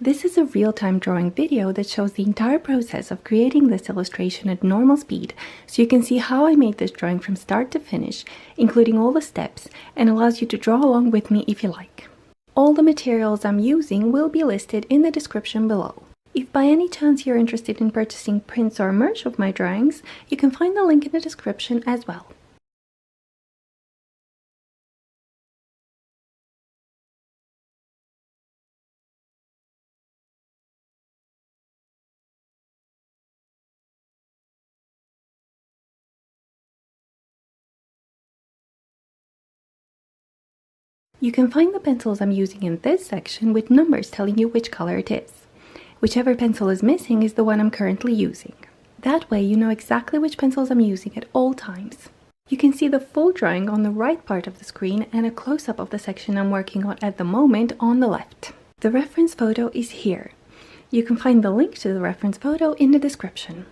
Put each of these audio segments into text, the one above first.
This is a real-time drawing video that shows the entire process of creating this illustration at normal speed, so you can see how I made this drawing from start to finish, including all the steps, and allows you to draw along with me if you like. All the materials I'm using will be listed in the description below. If by any chance you're interested in purchasing prints or merch of my drawings, you can find the link in the description as well. You can find the pencils I'm using in this section with numbers telling you which color it is. Whichever pencil is missing is the one I'm currently using. That way you know exactly which pencils I'm using at all times. You can see the full drawing on the right part of the screen and a close-up of the section I'm working on at the moment on the left. The reference photo is here. You can find the link to the reference photo in the description.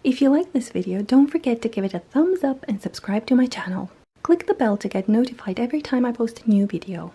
If you like this video, don't forget to give it a thumbs up and subscribe to my channel. Click the bell to get notified every time I post a new video.